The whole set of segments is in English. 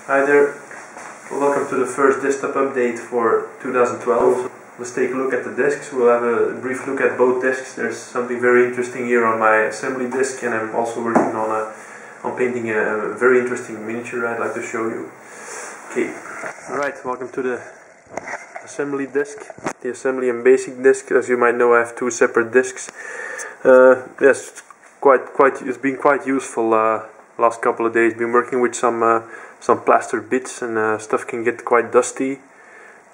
Hi there, welcome to the first desktop update for 2012. Let's take a look at the desks. We'll have a brief look at both desks. There's something very interesting here on my assembly desk, and I'm also working on painting a very interesting miniature I'd like to show you. Okay, alright, welcome to the assembly desk, the assembly and basic desk. As you might know, I have two separate desks. Yes, it's been quite useful last couple of days. Been working with some plaster bits, and stuff can get quite dusty.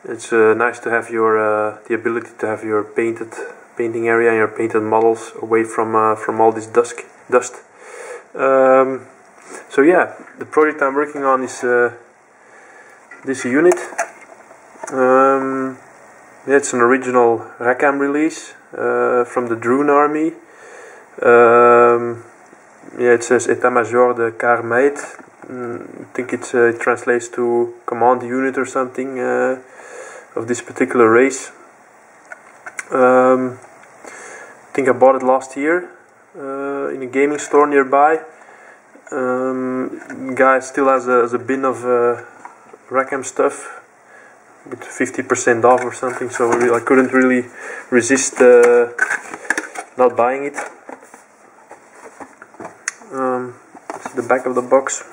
It's nice to have the ability to have your painting area and your painted models away from all this dust. So yeah, the project I'm working on is this unit. Yeah, it's an original Rackham release from the Drunes army. Yeah, it says État-major de Quart Maître. I think it translates to command unit or something of this particular race. I think I bought it last year in a gaming store nearby. Guy still has a bin of Rackham stuff with 50% off or something, so I couldn't really resist not buying it. It's the back of the box.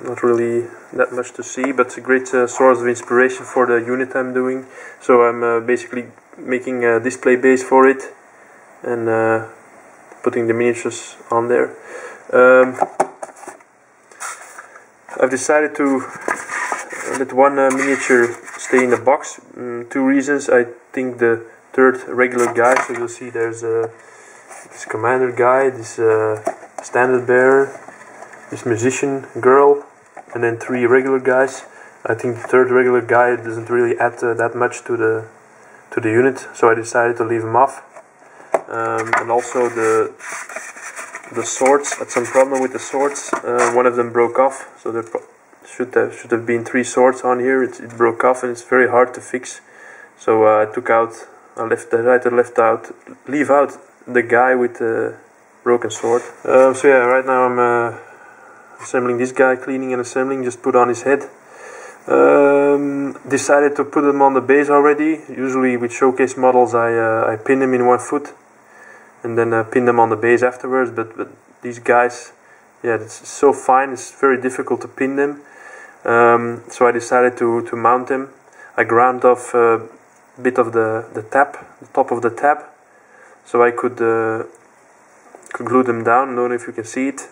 Not really that much to see, but it's a great source of inspiration for the unit I'm doing. So I'm basically making a display base for it and putting the miniatures on there. I've decided to let one miniature stay in the box. Two reasons. I think the third regular guy, so you'll see there's this commander guy, this standard bearer, this musician girl, and then three regular guys. I think the third regular guy doesn't really add that much to the unit, so I decided to leave him off. And also the swords. I had some problem with the swords. One of them broke off, so there should have been three swords on here. It broke off, and it's very hard to fix. So I leave out the guy with the broken sword. So yeah, right now I'm assembling this guy, cleaning and assembling, just put on his head. Decided to put them on the base already. Usually with showcase models I pin them in one foot and then pin them on the base afterwards, but these guys, yeah, it's so fine, it's very difficult to pin them. So I decided to mount them. I ground off a bit of the top of the tab, so I could glue them down. I don't know if you can see it.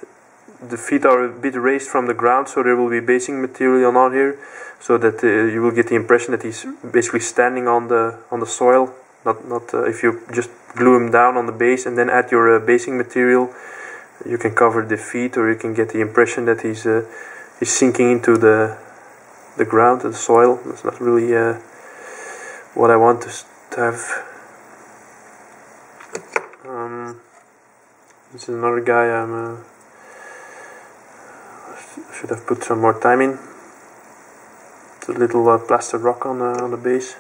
The feet are a bit raised from the ground, so there will be basing material on here, so that you will get the impression that he's basically standing on the soil. Not if you just glue him down on the base and then add your basing material, you can cover the feet, or you can get the impression that he's sinking into the ground, the soil. That's not really what I want to have. This is another guy I should have put some more time in. It's a little plaster rock on the base.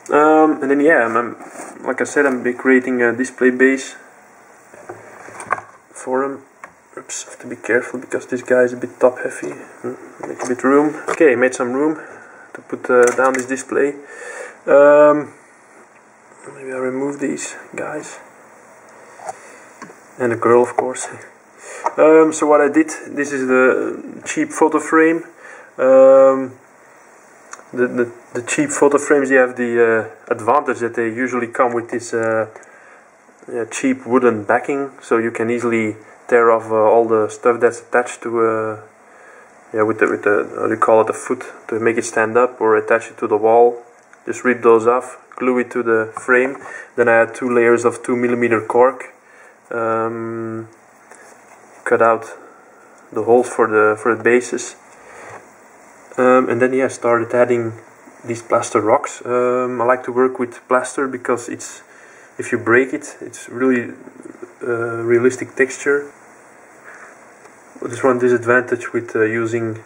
And then yeah, like I said, I'm creating a display base for him. Oops, have to be careful because this guy is a bit top heavy. Make a bit room. Okay, made some room to put down this display. Maybe I'll remove these guys. And the girl, of course. So what I did, this is the cheap photo frame. The cheap photo frames, they have the advantage that they usually come with this cheap wooden backing, so you can easily tear off all the stuff that's attached to with the how do you call it, a foot, to make it stand up, or attach it to the wall. Just rip those off, glue it to the frame. Then I had 2 layers of 2mm cork. Cut out the holes for the bases, and then yeah, started adding these plaster rocks. I like to work with plaster because if you break it, it's really realistic texture. There's one disadvantage with using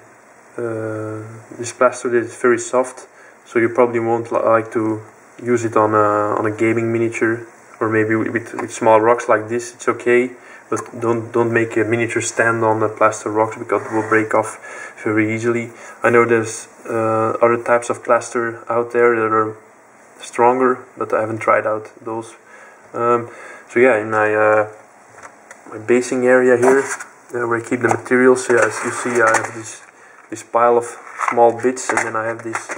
this plaster, that it's very soft, so you probably won't like to use it on a gaming miniature, or maybe with small rocks like this. It's okay, but don't make a miniature stand on the plaster rocks because it will break off very easily. I know there's other types of plaster out there that are stronger, but I haven't tried out those. So yeah, in my basing area here, where I keep the materials, yeah, as you see, I have this pile of small bits, and then I have this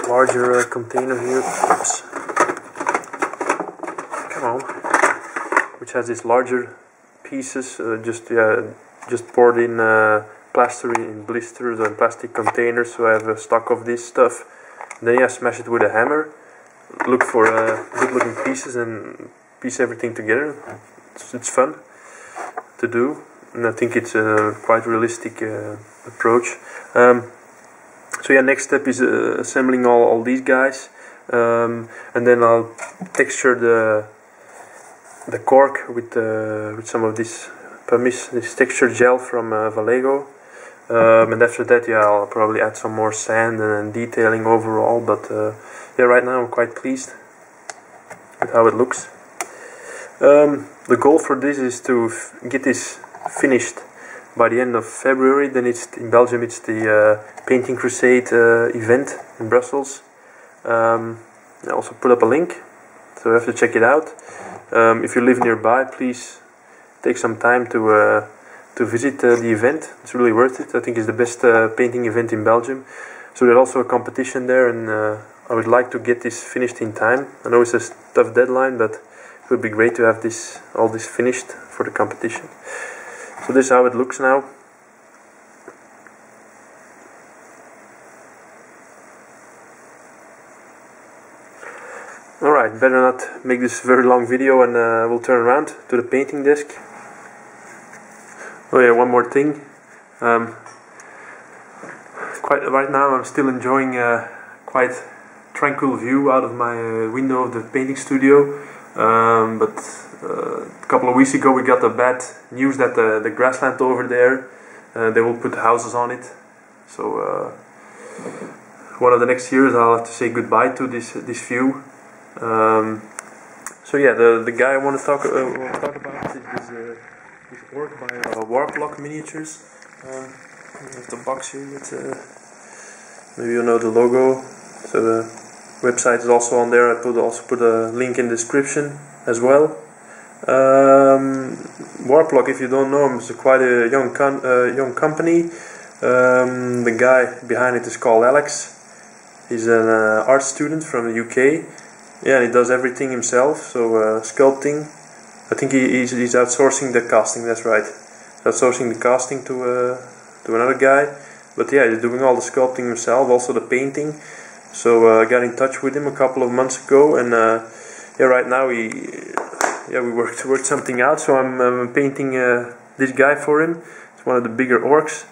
larger container here. Oops. Come on. Which has these larger pieces, just poured in plaster in blisters and plastic containers. So I have a stock of this stuff. And then smash it with a hammer. Look for good-looking pieces and piece everything together. It's fun to do, and I think it's a quite realistic approach. So yeah, next step is assembling all these guys, and then I'll texture the cork with some of this pumice, this texture gel from Vallejo, and after that, yeah, I'll probably add some more sand and detailing overall. But yeah, right now I'm quite pleased with how it looks. The goal for this is to get this finished by the end of February. Then in Belgium it's the Painting Crusade event in Brussels. I also put up a link, so you have to check it out. If you live nearby, please take some time to visit the event. It's really worth it. I think it's the best painting event in Belgium. So there's also a competition there, and I would like to get this finished in time. I know it's a tough deadline, but it would be great to have all this finished for the competition. So this is how it looks now. Alright, better not make this very long video, and we'll turn around to the painting desk. Oh yeah, one more thing. Right now I'm still enjoying quite tranquil view out of my window of the painting studio. But a couple of weeks ago we got the bad news that the grassland over there, they will put houses on it. So one of the next years I'll have to say goodbye to this view. So yeah, the guy I want to talk about is this work by Warploque Miniatures. There's the box here. Maybe you know the logo. So the website is also on there. I also put a link in the description as well. Warploque, if you don't know him, is quite a young company. The guy behind it is called Alex. He's an art student from the UK. Yeah, and he does everything himself. So sculpting. I think he's outsourcing the casting. That's right. Outsourcing the casting to another guy. But yeah, he's doing all the sculpting himself, also the painting. So I got in touch with him a couple of months ago, and yeah, right now we worked something out. So I'm painting this guy for him. It's one of the bigger orcs.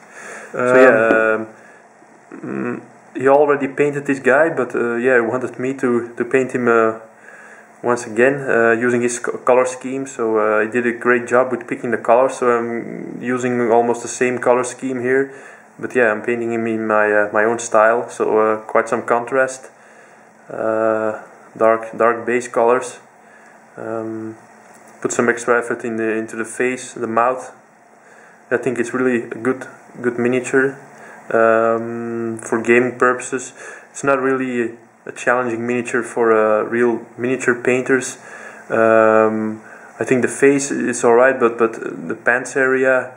So yeah, he already painted this guy, but yeah, he wanted me to paint him once again using his color scheme. So he did a great job with picking the colors. So I'm using almost the same color scheme here. But yeah, I'm painting him in my own style, so quite some contrast, dark base colors. Put some extra effort into the face, the mouth. I think it's really a good miniature for gaming purposes. It's not really a challenging miniature for real miniature painters. I think the face is alright, but the pants area.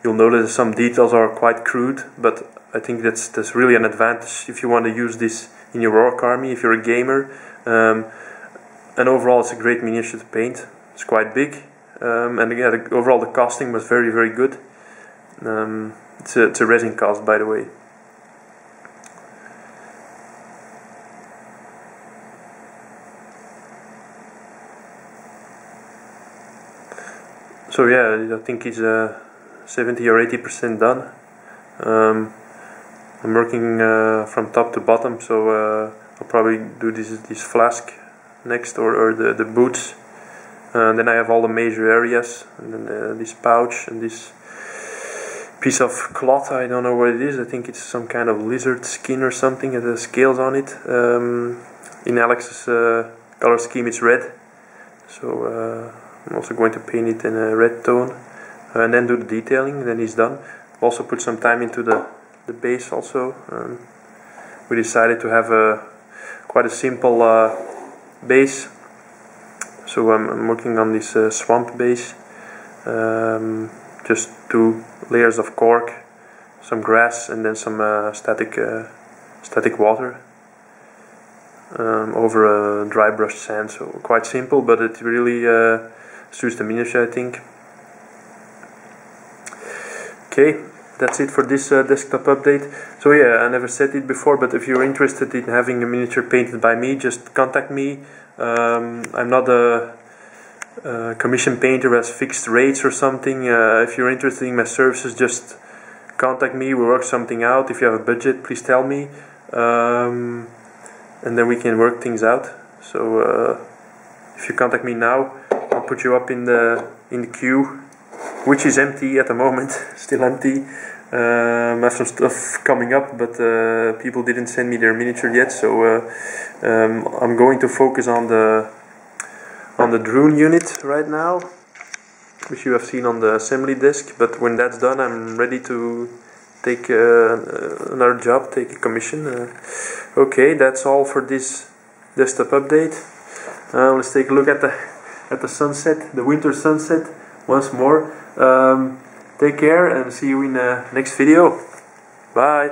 You'll notice some details are quite crude, but I think that's really an advantage if you want to use this in your orc army, if you're a gamer. And overall it's a great miniature to paint. It's quite big, and again, overall the casting was very, very good. It's a resin cast, by the way. So yeah, I think he's 70 or 80% done. I'm working from top to bottom, so I'll probably do this flask next, or the boots. Then I have all the major areas, and then this pouch and this piece of cloth. I don't know what it is. I think it's some kind of lizard skin or something. It has scales on it. In Alex's color scheme it's red, so I'm also going to paint it in a red tone and then do the detailing. Then he's done. Also put some time into the base also. We decided to have quite a simple base. So I'm working on this swamp base. Just 2 layers of cork, some grass, and then some static water over a dry brushed sand. So quite simple, but it really suits the miniature, I think. Okay, that's it for this desktop update. So yeah, I never said it before, but if you're interested in having a miniature painted by me, just contact me. I'm not a commission painter who has fixed rates or something. If you're interested in my services, just contact me. We'll work something out. If you have a budget, please tell me, and then we can work things out. So if you contact me now, I'll put you up in the queue, which is empty at the moment, still empty. I have some stuff coming up, but people didn't send me their miniature yet, so I'm going to focus on the drone unit right now, which you have seen on the assembly desk. But when that's done, I'm ready to take another job, take a commission. Okay, that's all for this desktop update. Let's take a look at the sunset, the winter sunset once more. Take care and see you in the next video. Bye.